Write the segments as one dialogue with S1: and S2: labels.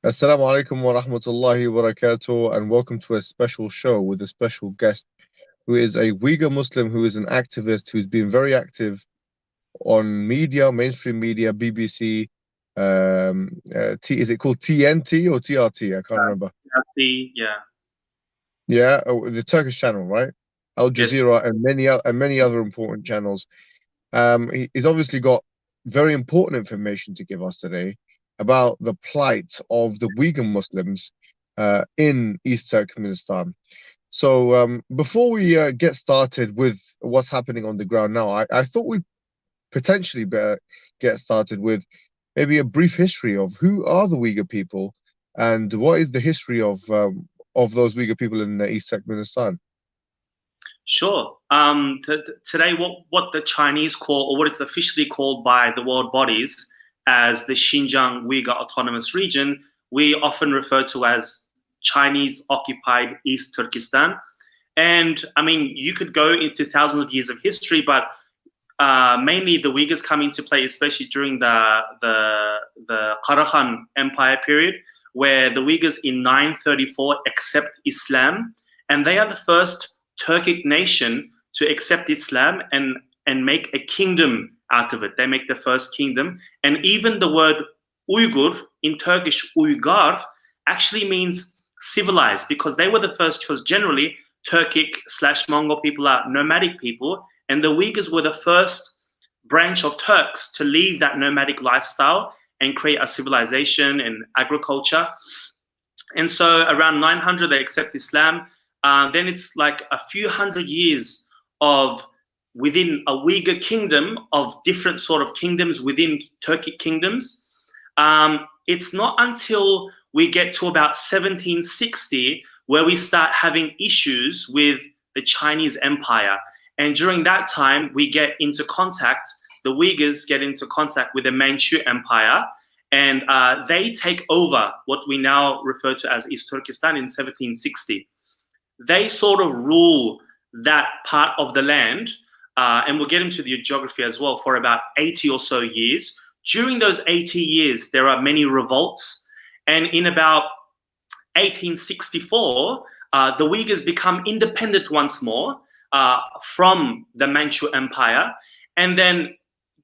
S1: Assalamu alaikum wa rahmatullahi wa barakatuh, and welcome to a special show with a special guest who is a Uyghur Muslim who is an activist who's been very active on media, mainstream media, BBC. Is it called TNT or TRT? I can't remember.
S2: Yeah,
S1: Yeah, the Turkish channel, right? Al
S2: yes,
S1: Jazeera and many other important channels. He's obviously got very important information to give us today about the plight of the Uyghur Muslims in East Turkestan. So before we get started with what's happening on the ground now, I thought we'd potentially better get started with maybe a brief history of who are the Uyghur people and what is the history of those Uyghur people in the East Turkmenistan.
S2: sure. Today, what the Chinese call, or what it's officially called by the world bodies as the Xinjiang Uyghur Autonomous Region, we often refer to as Chinese occupied East Turkestan. And I mean, you could go into thousands of years of history, but mainly the Uyghurs come into play, especially during the Karahan Empire period, where the Uyghurs in 934 accept Islam, and they are the first Turkic nation to accept Islam and make a kingdom out of it. They make the first kingdom, and even the word Uyghur in Turkish, Uygar, actually means civilized, because they were the first, because generally Turkic/Mongol people are nomadic people, and the Uyghurs were the first branch of Turks to leave that nomadic lifestyle and create a civilization and agriculture. And so around 900, they accept Islam. Then it's like a few hundred years of within a Uyghur kingdom of different sort of kingdoms within Turkic kingdoms. It's not until we get to about 1760 where we start having issues with the Chinese Empire. And during that time, we get into contact, the Uyghurs get into contact with the Manchu Empire, and they take over what we now refer to as East Turkestan in 1760. They sort of rule that part of the land, and we'll get into the geography as well, for about 80 or so years. During those 80 years, there are many revolts, and in about 1864, the Uyghurs become independent once more from the Manchu Empire. And then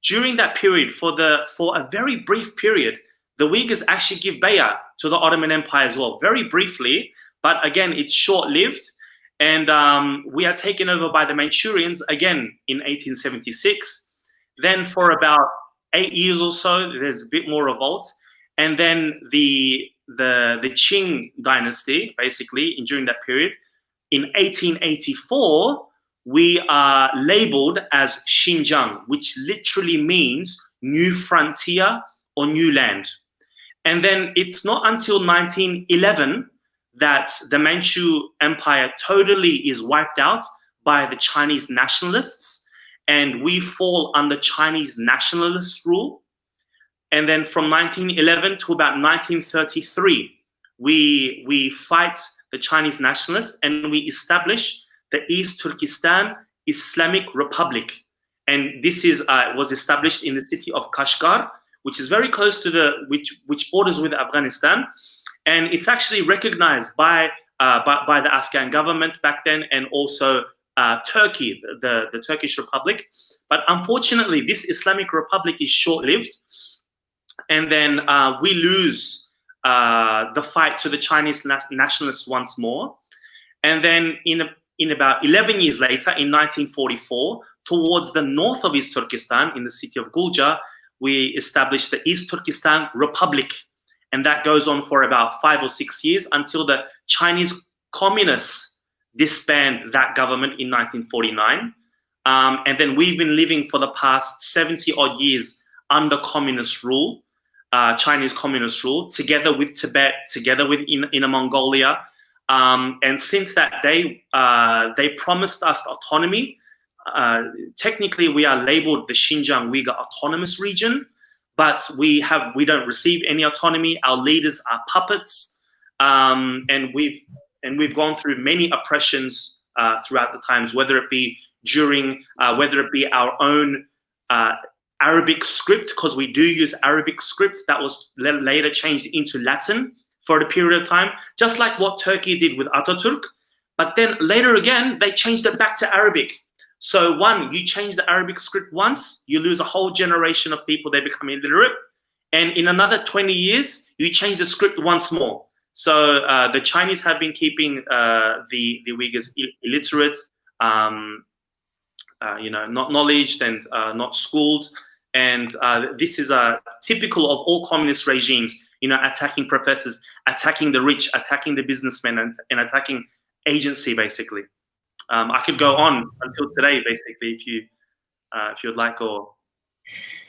S2: during that period, for a very brief period, the Uyghurs actually give bay'ah to the Ottoman Empire as well, very briefly, but again, it's short-lived. And we are taken over by the Manchurians again in 1876. Then for about 8 years or so, there's a bit more revolt. And then the Qing dynasty, basically, during that period, in 1884, we are labeled as Xinjiang, which literally means new frontier or new land. And then it's not until 1911 that the Manchu Empire totally is wiped out by the Chinese nationalists, and we fall under Chinese nationalist rule. And then from 1911 to about 1933, we fight the Chinese nationalists and we establish the East Turkestan Islamic Republic. And this was established in the city of Kashgar, which is very close to which borders with Afghanistan. And it's actually recognized by the Afghan government back then, and also Turkey, the Turkish Republic. But unfortunately, this Islamic Republic is short-lived. And then we lose the fight to the Chinese nationalists once more. And then in about 11 years later, in 1944, towards the north of East Turkestan, in the city of Gulja, we established the East Turkestan Republic. And that goes on for about 5 or 6 years until the Chinese communists disband that government in 1949. And then we've been living for the past 70 odd years under communist rule, Chinese communist rule, together with Tibet, together with Inner Mongolia. And since that day, they promised us autonomy. Technically, we are labeled the Xinjiang Uyghur Autonomous Region, but we don't receive any autonomy. Our leaders are puppets, and we've gone through many oppressions throughout the times, whether it be our own Arabic script, because we do use Arabic script that was later changed into Latin for a period of time, just like what Turkey did with Ataturk. But then later again, they changed it back to Arabic. So you change the Arabic script once, you lose a whole generation of people, they become illiterate. And in another 20 years, you change the script once more. So the Chinese have been keeping the Uyghurs illiterate, not knowledge and not schooled. And this is typical of all communist regimes, attacking professors, attacking the rich, attacking the businessmen, and attacking agency, basically. I could go on until today, basically, if you'd like, or...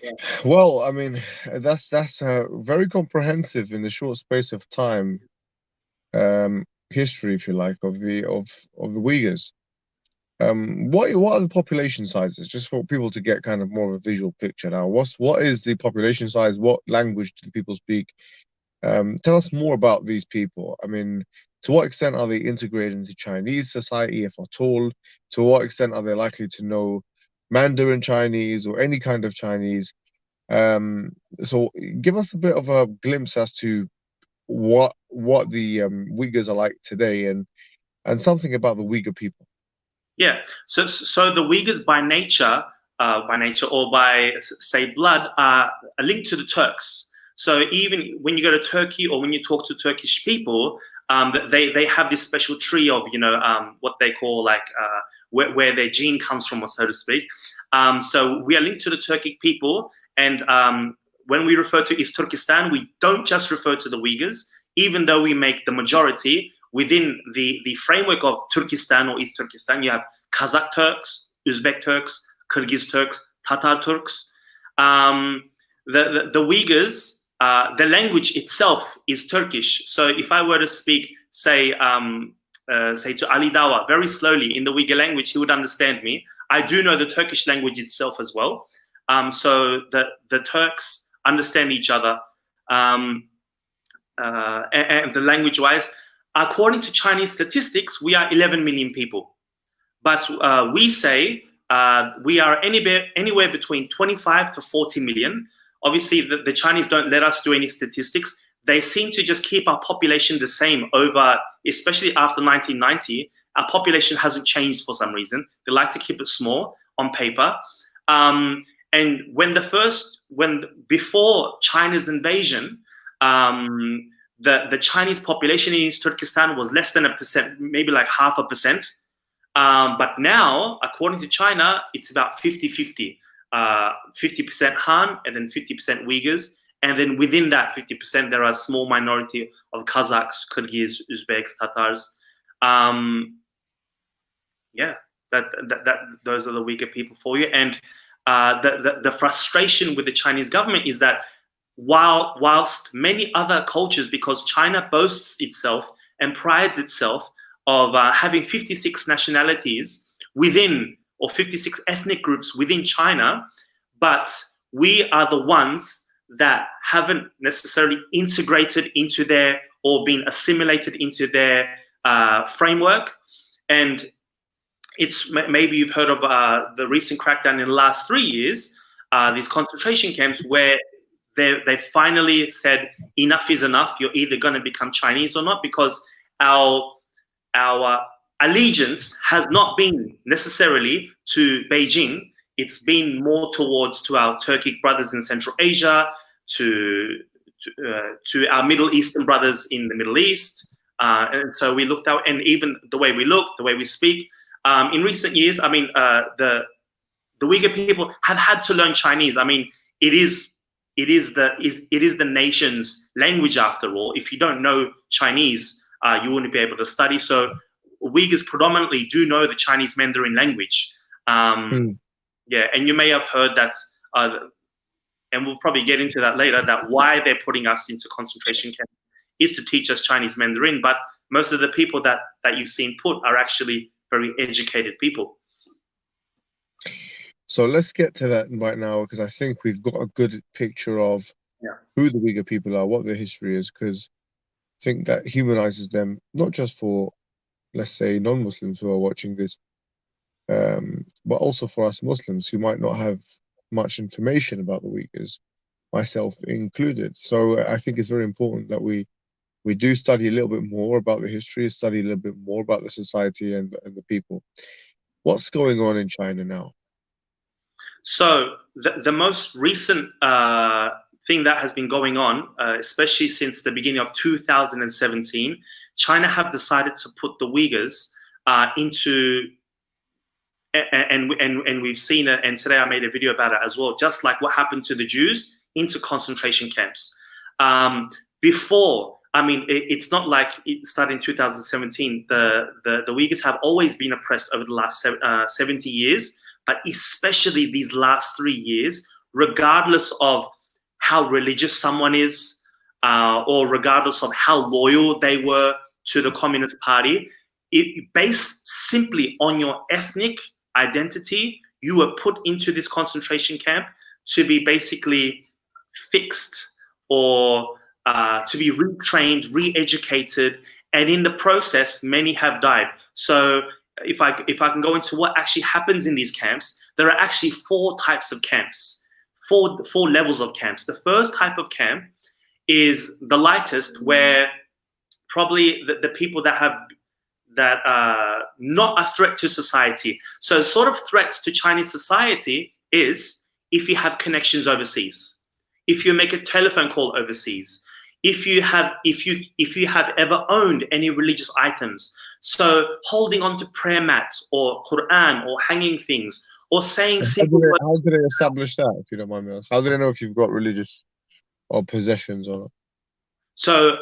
S1: Yeah. Well, I mean, that's very comprehensive in the short space of time, history, if you like, of the Uyghurs. What are the population sizes? Just for people to get kind of more of a visual picture now. What is the population size? What language do the people speak? Tell us more about these people. I mean, to what extent are they integrated into Chinese society, if at all? To what extent are they likely to know Mandarin Chinese or any kind of Chinese? So give us a bit of a glimpse as to what the Uyghurs are like today, and something about the Uyghur people.
S2: Yeah, so the Uyghurs by nature or by, say, blood, are linked to the Turks. So even when you go to Turkey or when you talk to Turkish people, they have this special tree of what they call like where their gene comes from, or so to speak. So we are linked to the Turkic people, and when we refer to East Turkestan, we don't just refer to the Uyghurs, even though we make the majority. Within the framework of Turkestan or East Turkestan, you have Kazakh Turks, Uzbek Turks, Kyrgyz Turks, Tatar Turks. The Uyghurs, the language itself is Turkish. So if I were to speak, say to Ali Dawa very slowly in the Uyghur language, he would understand me. I do know the Turkish language itself as well. So the Turks understand each other. And the language-wise, according to Chinese statistics, we are 11 million people. But we say we are anywhere between 25 to 40 million. Obviously, the Chinese don't let us do any statistics. They seem to just keep our population the same over, especially after 1990. Our population hasn't changed for some reason. They like to keep it small on paper. And before China's invasion, the Chinese population in East Turkestan was less than 1%, maybe like 0.5%. But now, according to China, it's about 50-50. 50% Han and then 50% Uyghurs. And then within that 50%, there are a small minority of Kazakhs, Kyrgyz, Uzbeks, Tatars. Those are the Uyghur people for you. And the frustration with the Chinese government is that whilst many other cultures, because China boasts itself and prides itself of having 56 nationalities within, or 56 ethnic groups within China, but we are the ones that haven't necessarily integrated into their, or been assimilated into their framework. And it's, maybe you've heard of the recent crackdown in the last 3 years, these concentration camps where they finally said enough is enough. You're either going to become Chinese or not, because our allegiance has not been necessarily to Beijing. It's been more towards to our Turkic brothers in Central Asia, to our Middle Eastern brothers in the Middle East. And so we looked out, and even the way we look, the way we speak. In recent years, I mean, the Uyghur people have had to learn Chinese. I mean, it is the nation's language after all. If you don't know Chinese, you wouldn't be able to study. So Uyghurs predominantly do know the Chinese Mandarin language. Yeah, and you may have heard that, and we'll probably get into that later, that why they're putting us into concentration camps is to teach us Chinese Mandarin. But most of the people that you've seen put are actually very educated people.
S1: So let's get to that right now, because I think we've got a good picture of who the Uyghur people are, what their history is, because I think that humanizes them, not just for, let's say, non-Muslims who are watching this, but also for us Muslims who might not have much information about the Uyghurs, myself included. So I think it's very important that we we do study a little bit more about the history, study a little bit more about the society and the people. What's going on in China now?
S2: So the most recent thing that has been going on, especially since the beginning of 2017, China have decided to put the Uyghurs into, and we've seen it, and today I made a video about it as well, just like what happened to the Jews, into concentration camps. Before, I mean, it's not like it started in 2017. The Uyghurs have always been oppressed over the last 70 years, but especially these last 3 years, regardless of how religious someone is, or regardless of how loyal they were to the Communist Party, based simply on your ethnic identity, you were put into this concentration camp to be basically fixed, or to be retrained, re-educated, and in the process, many have died. So if I can go into what actually happens in these camps, there are actually 4 types of camps, four levels of camps. The first type of camp is the lightest, where probably the people that are not a threat to society. So sort of threats to Chinese society is if you have connections overseas, if you make a telephone call overseas, if you have ever owned any religious items. So holding on to prayer mats or Quran or hanging things or saying simple words.
S1: How do they establish that, if you don't mind me asking? How do they know if you've got religious or possessions or not?
S2: So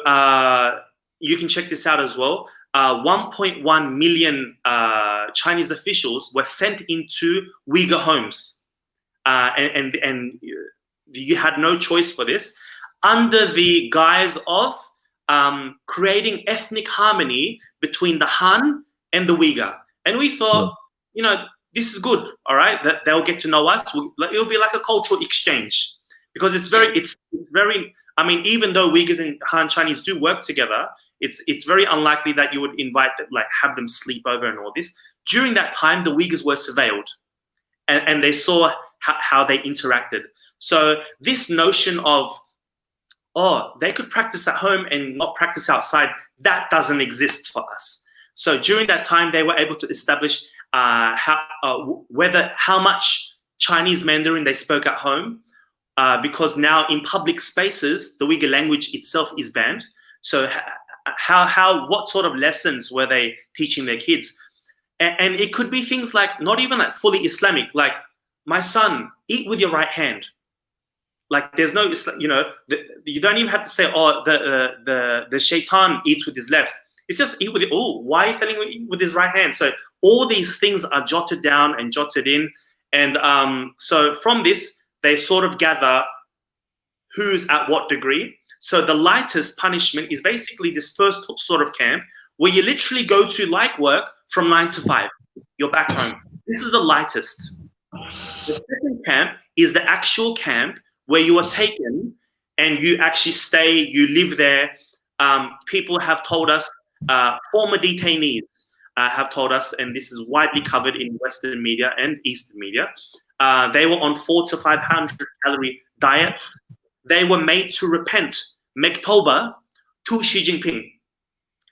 S2: you can check this out as well. 1.1 million Chinese officials were sent into Uyghur homes, and you had no choice for this, under the guise of creating ethnic harmony between the Han and the Uyghur. And we thought, you know, this is good, all right, that they'll get to know us. It'll be like a cultural exchange, because it's very, I mean, even though Uyghurs and Han Chinese do work together, it's very unlikely that you would invite them, like have them sleep over and all this. During that time, the Uyghurs were surveilled, and they saw how they interacted. So this notion of, oh, they could practice at home and not practice outside, that doesn't exist for us. So during that time, they were able to establish how much Chinese Mandarin they spoke at home, because now in public spaces, the Uyghur language itself is banned. So what sort of lessons were they teaching their kids? And it could be things like, not even like fully Islamic, like, my son, eat with your right hand. Like, there's no, you know, you don't even have to say, oh, the shaitan eats with his left. It's just eat with it. Oh, why are you telling him to eat with his right hand? So all these things are jotted down and jotted in. And so from this, they sort of gather who's at what degree. So the lightest punishment is basically this first sort of camp, where you literally go to like work from 9 to 5. You're back home. This is the lightest. The second camp is the actual camp, where you are taken and you actually stay, you live there. People have told us, former detainees have told us, and this is widely covered in Western media and Eastern media, they were on 400 to 500 calorie diets. They were made to repent, make tawbah to Xi Jinping.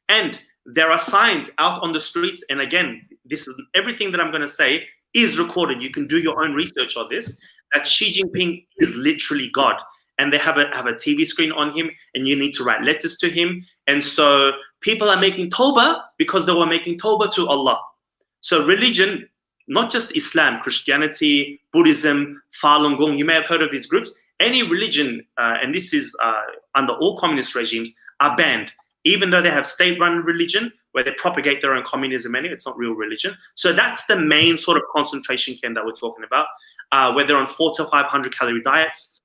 S2: And there are signs out on the streets, and again, this is everything that I'm going to say is recorded. You can do your own research on this, that Xi Jinping is literally God. And they have a TV screen on him, and you need to write letters to him. And so people are making tawbah because they were making tawbah to Allah. So religion, not just Islam, Christianity, Buddhism, Falun Gong, you may have heard of these groups. Any religion, and this is under all communist regimes, are banned, even though they have state-run religion where they propagate their own communism anyway. It's not real religion. So that's the main sort of concentration camp that we're talking about, where they're on 400 to 500 calorie diets.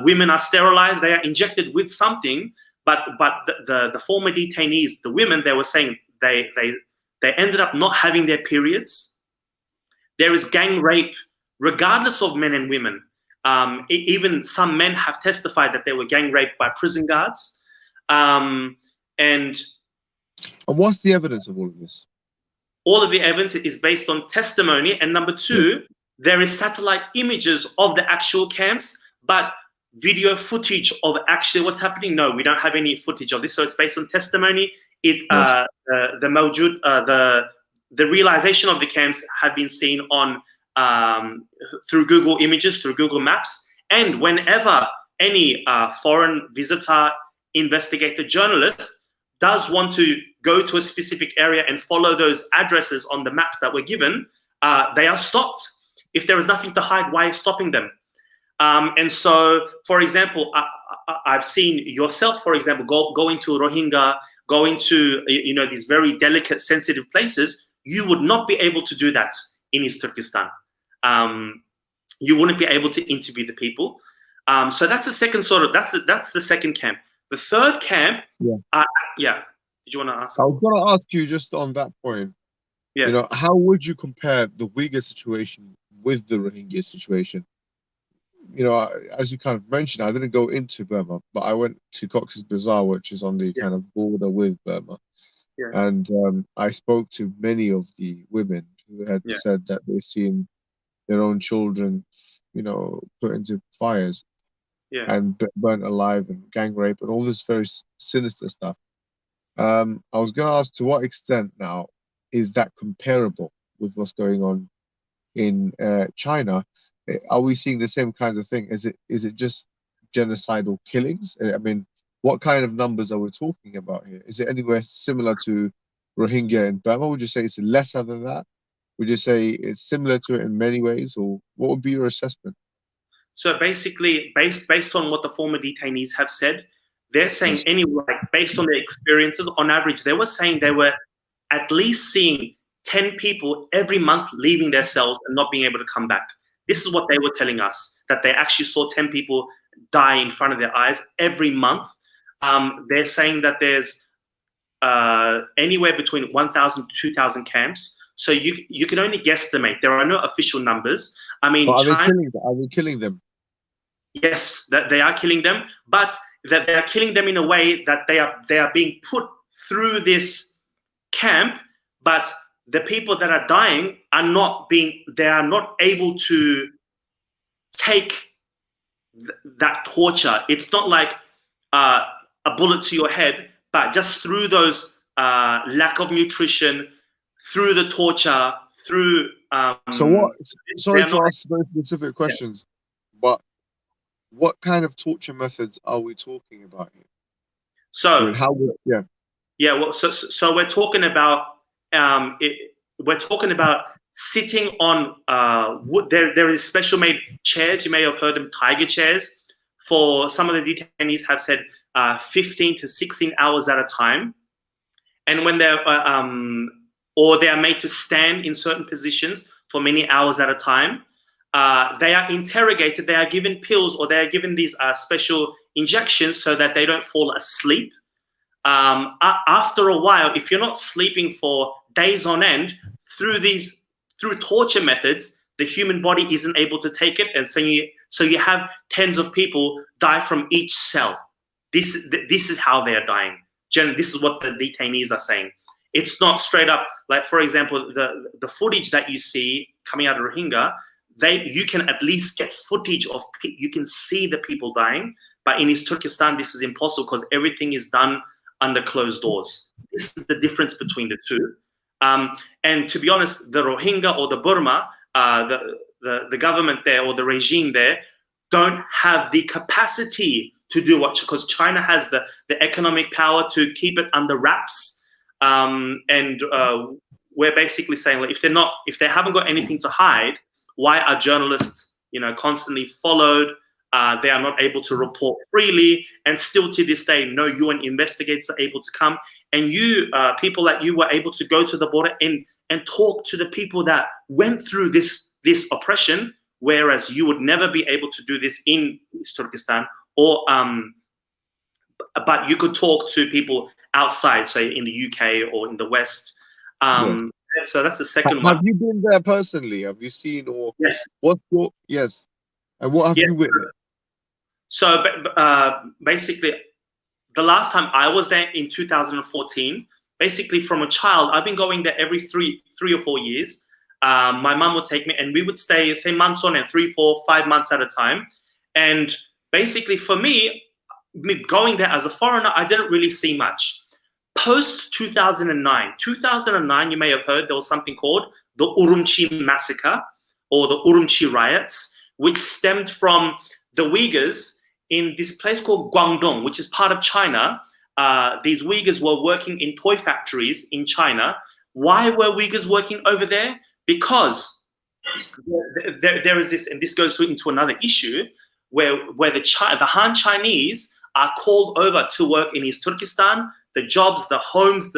S2: Women are sterilized. They are injected with something, but the former detainees, the women, they were saying they ended up not having their periods. There is gang rape, regardless of men and women. Even some men have testified that they were gang raped by prison guards. And
S1: what's the evidence of all of this?
S2: All of the evidence is based on testimony. And number two, there is satellite images of the actual camps, but video footage of actually what's happening? No, we don't have any footage of this. So it's based on testimony. It
S1: Yes.
S2: the realization of the camps have been seen on through Google Images, through Google Maps, and whenever any foreign visitor, investigator, journalist does want to go to a specific area and follow those addresses on the maps that were given, they are stopped. If there is nothing to hide, why are you stopping them? And so, for example, I've seen yourself, for example, going to Rohingya, going to these very delicate, sensitive places. You would not be able to do that in East Turkestan. You wouldn't be able to interview the people. So that's the second that's the second camp. The third camp, yeah. Did you want to ask?
S1: I was going to ask you just on that point.
S2: Yeah.
S1: How would you compare the Uyghur situation with the Rohingya situation? As you kind of mentioned, I didn't go into Burma, but I went to Cox's Bazar, which is on the kind of border with Burma.
S2: Yeah.
S1: And I spoke to many of the women who had said that they've seen their own children, put into fires and burnt alive and gang rape and all this very sinister stuff. I was going to ask, to what extent now is that comparable with what's going on in China? Are we seeing the same kinds of thing? Is it just genocidal killings? I mean, what kind of numbers are we talking about here? Is it anywhere similar to Rohingya in Burma? Would you say it's lesser than that? Would you say it's similar to it in many ways, or what would be your assessment?
S2: So basically, based on what the former detainees have said, they're saying anyway, based on their experiences, on average, they were saying they were at least seeing 10 people every month leaving their cells and not being able to come back. This is what they were telling us, that they actually saw 10 people die in front of their eyes every month. They're saying that there's anywhere between 1,000 to 2,000 camps. So you can only guesstimate. There are no official numbers. I mean,
S1: are
S2: China,
S1: they killing them?
S2: Yes, that they are killing them, but that they are killing them in a way that they are being put through this camp, but the people that are dying are not able to take that torture. It's not like a bullet to your head, but just through those lack of nutrition, through the torture, through.
S1: Sorry to ask very specific questions, but what kind of torture methods are we talking about here?
S2: So So we're talking about sitting on wood. There is special made chairs. You may have heard them, tiger chairs. For some of the detainees have said 15 to 16 hours at a time, and when they're or they are made to stand in certain positions for many hours at a time. They are interrogated. They are given pills, or they are given these special injections so that they don't fall asleep. After a while, if you're not sleeping for days on end, through torture methods, the human body isn't able to take it, and so you have tens of people die from each cell. This is how they are dying. Generally, this is what the detainees are saying. It's not straight up like, for example, the footage that you see coming out of Rohingya. You can at least get footage of. You can see the people dying, but in East Turkestan, this is impossible because everything is done under closed doors. This is the difference between the two. And to be honest, the Rohingya or the Burma, the government there or the regime there, don't have the capacity to do what, because China has the economic power to keep it under wraps. And we're basically saying, like, if they haven't got anything to hide, why are journalists, constantly followed? They are not able to report freely, and still to this day, no UN investigators are able to come. And people like you, were able to go to the border and talk to the people that went through this oppression, whereas you would never be able to do this in East Turkestan, but you could talk to people outside, say in the UK or in the West. So that's the second one.
S1: Have you been there personally? Have you seen or
S2: yes?
S1: Yes, and what have you witnessed?
S2: So basically, the last time I was there in 2014, basically from a child, I've been going there every three or 4 years. My mum would take me, and we would stay, say, months on end, 3, 4, 5 months at a time. And basically for me going there as a foreigner, I didn't really see much. Post 2009, you may have heard there was something called the Urumqi massacre or the Urumqi riots, which stemmed from the Uyghurs in this place called Guangdong, which is part of China. These Uyghurs were working in toy factories in China. Why were Uyghurs working over there? Because there is this, and this goes into another issue, where the Han Chinese are called over to work in East Turkestan. The jobs, the homes,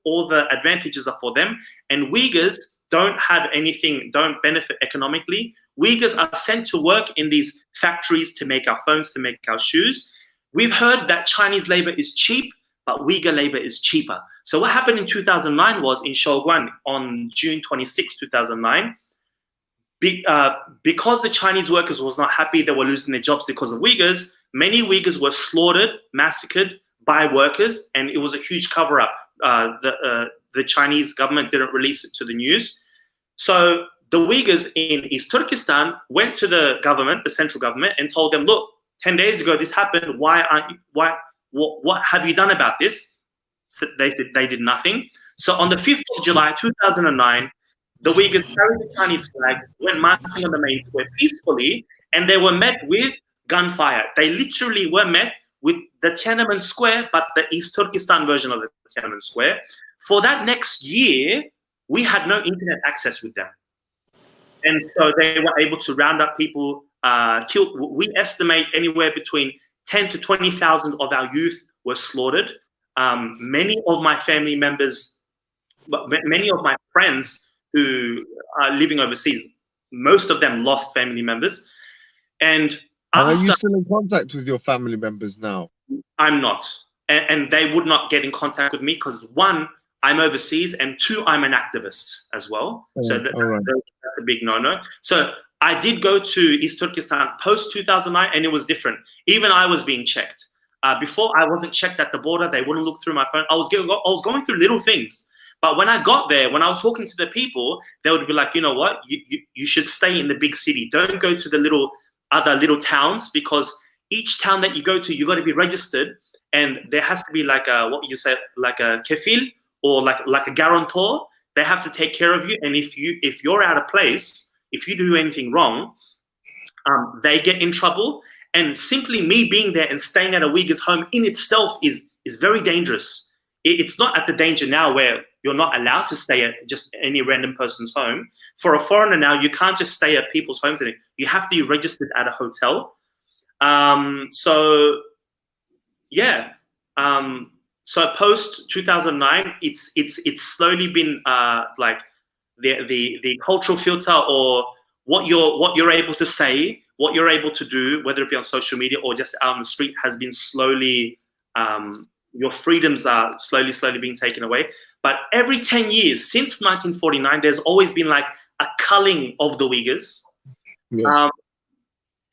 S2: all the advantages are for them. And Uyghurs don't have anything, don't benefit economically. Uyghurs are sent to work in these factories to make our phones, to make our shoes. We've heard that Chinese labor is cheap, but Uyghur labor is cheaper. So what happened in 2009 was in Shouguan on June 26, 2009, because the Chinese workers was not happy, they were losing their jobs because of Uyghurs, many Uyghurs were slaughtered, massacred by workers, and it was a huge cover-up. The Chinese government didn't release it to the news. So the Uyghurs in East Turkestan went to the government, the central government, and told them, look, 10 days ago this happened, what have you done about this? So they said they did nothing. So on the 5th of July 2009, the Uyghurs carried the Chinese flag, went marching on the main square peacefully, and they were met with gunfire. They literally were met with the Tiananmen Square, but the East Turkestan version of the Tiananmen Square. For that next year, we had no internet access with them. And so they were able to round up people, killed. We estimate anywhere between 10 to 20,000 of our youth were slaughtered. Many of my family members, many of my friends who are living overseas, most of them lost family members. And
S1: are you still in contact with your family members now?
S2: I'm not. And they would not get in contact with me because, one, I'm overseas, and two, I'm an activist as well. So that's a big no-no. So I did go to East Turkestan post-2009, and it was different. Even I was being checked. Before, I wasn't checked at the border. They wouldn't look through my phone. I was going through little things. But when I got there, when I was talking to the people, they would be like, you know what? You should stay in the big city. Don't go to the other little towns, because each town that you go to, you got to be registered, and there has to be like a kefil, or like a guarantor. They have to take care of you, and if you're out of place, if you do anything wrong, they get in trouble. And simply me being there and staying at a Uyghur's home in itself is very dangerous. It's not at the danger now where you're not allowed to stay at just any random person's home. For a foreigner now, you can't just stay at people's homes. You have to be registered at a hotel. So post 2009, it's slowly been like the cultural filter, or what you're able to say, what you're able to do, whether it be on social media or just out on the street, has been slowly, your freedoms are slowly being taken away. But every 10 years since 1949, there's always been like a culling of the Uyghurs. Yeah.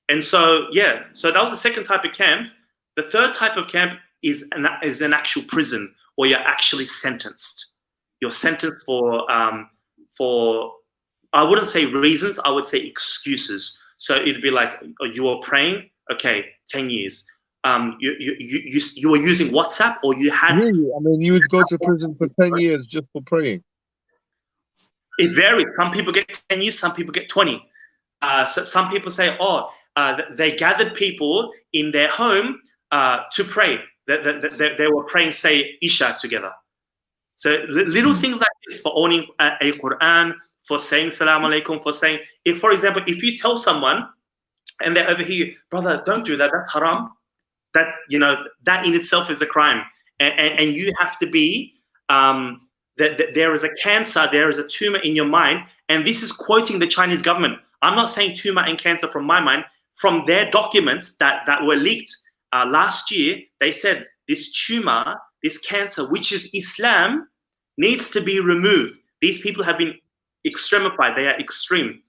S2: And so that was the second type of camp. The third type of camp is an actual prison, where you're actually sentenced. You're sentenced for I wouldn't say reasons, I would say excuses. So it'd be like, you were praying, okay, 10 years. You were using WhatsApp, or you had...
S1: Really? I mean, you would go to prison for 10 years just for praying?
S2: It varies. Some people get 10 years, some people get 20. So some people say, they gathered people in their home to pray. They were praying, say, Isha together. So little things like this, for owning a Quran, for saying Salaam Alaikum, for saying, for example, if you tell someone and they overhear, brother, don't do that, that's haram. That in itself is a crime. And you have to be, that there is a cancer, there is a tumor in your mind. And this is quoting the Chinese government. I'm not saying tumor and cancer from my mind. From their documents that were leaked last year, they said this tumor, this cancer, which is Islam, needs to be removed. These people have been extremified. They are extreme.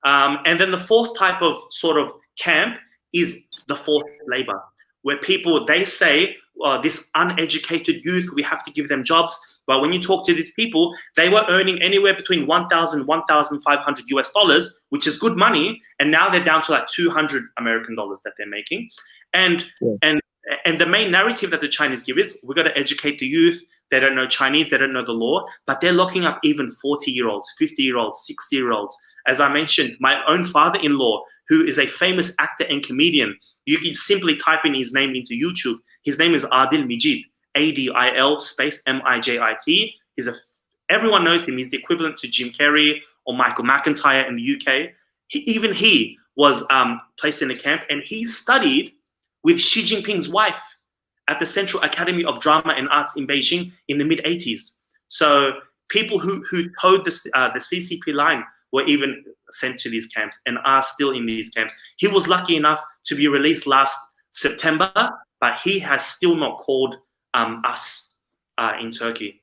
S2: And then the fourth type of sort of camp is the forced labor, where people, they say, this uneducated youth, we have to give them jobs. But when you talk to these people, they were earning anywhere between 1,000, 1,500 US dollars, which is good money. And now they're down to like 200 American dollars that they're making. And,
S1: Yeah.
S2: and the main narrative that the Chinese give is we've got to educate the youth. They don't know Chinese, they don't know the law, but they're locking up even 40-year-olds, 50-year-olds, 60-year-olds. As I mentioned, my own father-in-law, who is a famous actor and comedian, you can simply type in his name into YouTube. His name is Adil Mijit, ADIL space MIJIT. Everyone knows him. He's the equivalent to Jim Carrey or Michael McIntyre in the UK. Even he was placed in a camp, and he studied with Xi Jinping's wife at the Central Academy of Drama and Arts in Beijing in the mid-80s. So people who towed the CCP line were even sent to these camps and are still in these camps. He was lucky enough to be released last September, but he has still not called us in Turkey.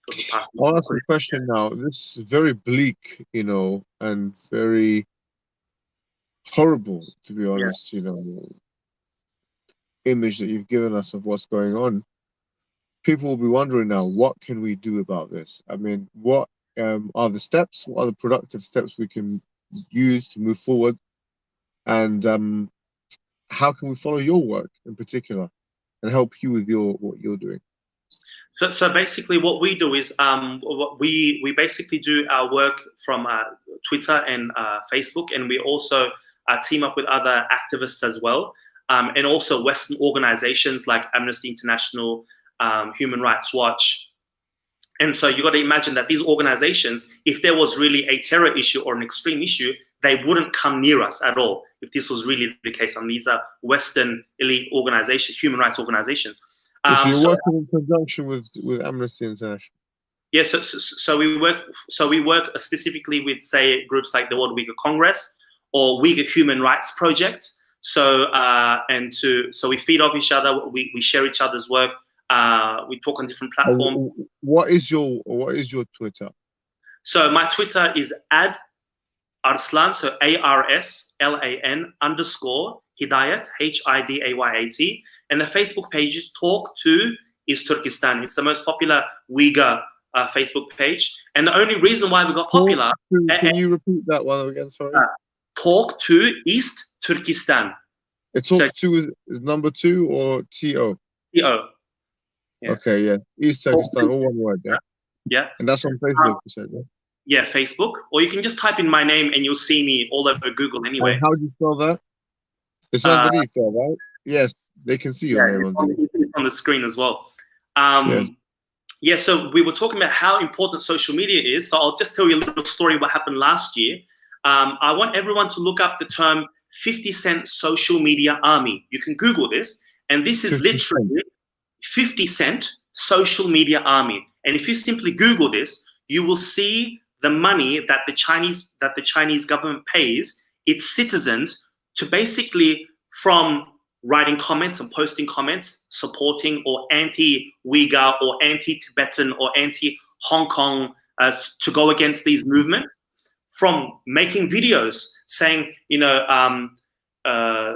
S2: For the past
S1: I'll ask a question now. This is very bleak, and very horrible, to be honest, image that you've given us of what's going on. People will be wondering now, what can we do about this? I mean, what are the steps? What are the productive steps we can use to move forward? And how can we follow your work in particular and help you with what you're doing?
S2: So basically what we do is we basically do our work from Twitter and Facebook, and we also team up with other activists as well. And also Western organizations like Amnesty International, Human Rights Watch. And so you got to imagine that these organizations, if there was really a terror issue or an extreme issue, they wouldn't come near us at all if this was really the case. And these are Western elite organizations, human rights organizations.
S1: So you're working in conjunction with Amnesty International?
S2: Yes, so we work specifically with, say, groups like the World Uyghur Congress or Uyghur Human Rights Project. So we feed off each other. We share each other's work. We talk on different platforms.
S1: What is your Twitter?
S2: So my Twitter is @Arslan, so ARSLAN _ Hidayat, HIDAYAT, and the Facebook page is Talk to East Turkestan. It's the most popular Uyghur Facebook page, and the only reason why we got popular.
S1: Can you repeat that one again? Sorry.
S2: Talk to East Turkestan.
S1: Talk to is number 2 or TO?
S2: TO. Yeah.
S1: Okay, yeah. East Turkestan, all one word, yeah?
S2: Yeah.
S1: And that's on Facebook, you said, yeah?
S2: Yeah, Facebook. Or you can just type in my name and you'll see me all over Google anyway.
S1: And how do you spell that? It's underneath there, right? Yes, they can see your name
S2: on the screen as well.
S1: Yes.
S2: Yeah, so we were talking about how important social media is. So I'll just tell you a little story what happened last year. I want everyone to look up the term 50 Cent Social Media Army. You can Google this, and this is literally 50 Cent Social Media Army. And if you simply Google this, you will see the money that the Chinese government pays its citizens to basically, from writing comments and posting comments, supporting or anti-Uyghur or anti-Tibetan or anti-Hong Kong to go against these movements, from making videos saying,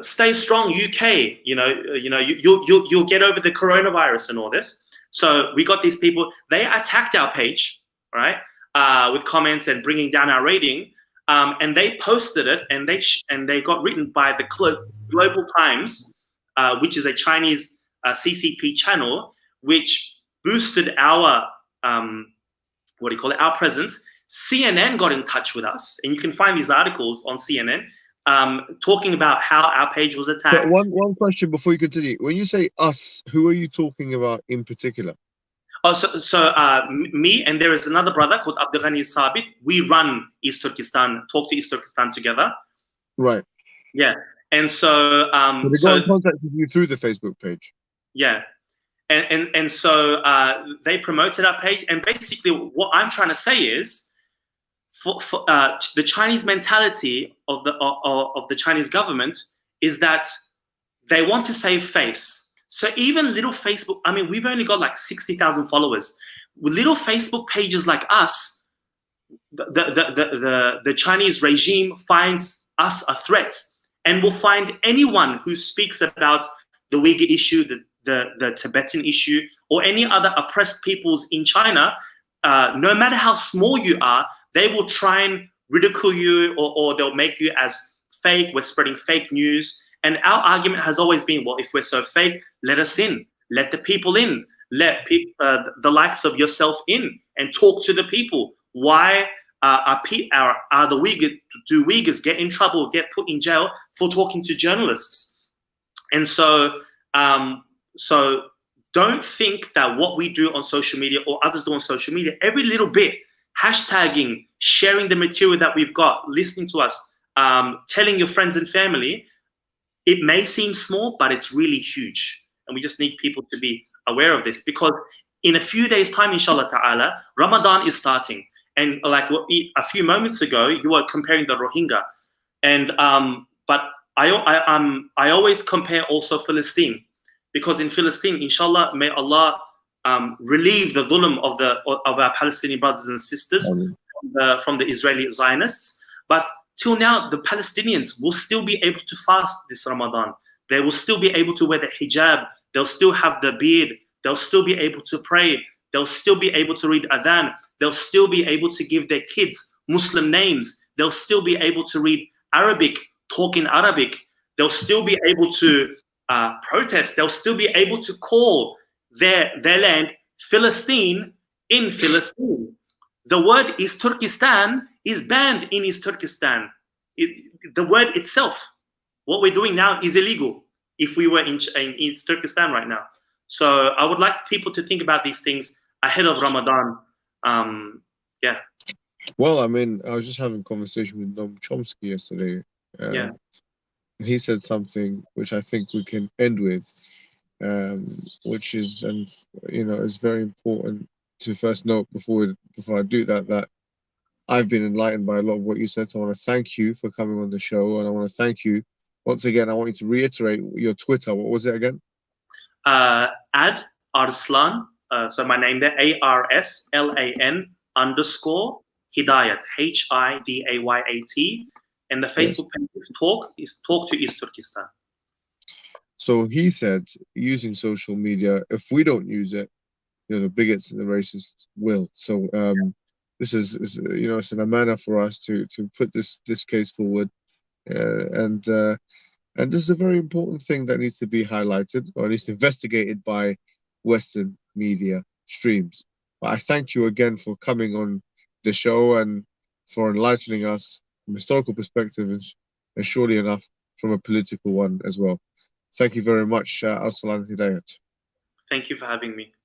S2: stay strong, UK. You'll get over the coronavirus and all this. So we got these people. They attacked our page, right, with comments and bringing down our rating. And they posted it, and they got written by the Global Times, which is a Chinese CCP channel, which boosted our our presence. CNN got in touch with us, and you can find these articles on CNN talking about how our page was attacked.
S1: But one question before you continue. When you say us, who are you talking about in particular?
S2: Oh, so me and there is another brother called Abdurrahman Sabit. We run East Turkestan, Talk to East Turkestan together.
S1: Right.
S2: Yeah. And so
S1: they got in contact with you through the Facebook page.
S2: Yeah. And so they promoted our page. And basically what I'm trying to say is for the Chinese mentality of the Chinese government is that they want to save face. So even little Facebook, I mean, we've only got like 60,000 followers. With little Facebook pages like us, the Chinese regime finds us a threat, and will find anyone who speaks about the Uyghur issue, the Tibetan issue, or any other oppressed peoples in China, no matter how small you are, they will try and ridicule you, or they'll make you as fake. We're spreading fake news. And our argument has always been, well, if we're so fake, let us in. Let the people in. Let the likes of yourself in and talk to the people. Why do Uyghurs get in trouble, get put in jail for talking to journalists? And so, so don't think that what we do on social media or others do on social media, every little bit, hashtagging, sharing the material that we've got, listening to us, telling your friends and family, it may seem small, but it's really huge. And we just need people to be aware of this, because in a few days' time, inshallah ta'ala, Ramadan is starting. And like a few moments ago, you were comparing the Rohingya. And but I always compare also Palestine, because in Palestine, inshallah, may Allah relieve the dhulm of our Palestinian brothers and sisters from the Israeli Zionists. But till now, the Palestinians will still be able to fast this Ramadan. They will still be able to wear the hijab. They'll still have the beard. They'll still be able to pray. They'll still be able to read adhan. They'll still be able to give their kids Muslim names. They'll still be able to read Arabic, talk in Arabic. They'll still be able to protest. They'll still be able to call their land Philistine in Philistine. The word East Turkestan is banned in East Turkestan. The word itself, what we're doing now, is illegal if we were in East Turkestan right now. So I would like people to think about these things ahead of Ramadan. Yeah.
S1: Well, I mean, I was just having a conversation with Noam Chomsky yesterday.
S2: Yeah.
S1: And he said something which I think we can end with, which is, and you know, it's very important to first note before I do that I've been enlightened by a lot of what you said. So I want to thank you for coming on the show, and I want to thank you once again. I want you to reiterate your Twitter. What was it again?
S2: Ad Arslan. So my name there, ARSLAN _ Hidayat, HIDAYAT. And the Facebook page is Talk to East Turkestan.
S1: So he said, using social media, if we don't use it, you know, the bigots and the racists will. So this is you know, it's an manner for us to put this case forward, and this is a very important thing that needs to be highlighted, or at least investigated by Western media streams. But I thank you again for coming on the show and for enlightening us from a historical perspective, and surely enough from a political one as well. Thank you very much, Arslan Hidayat.
S2: Thank you for having me.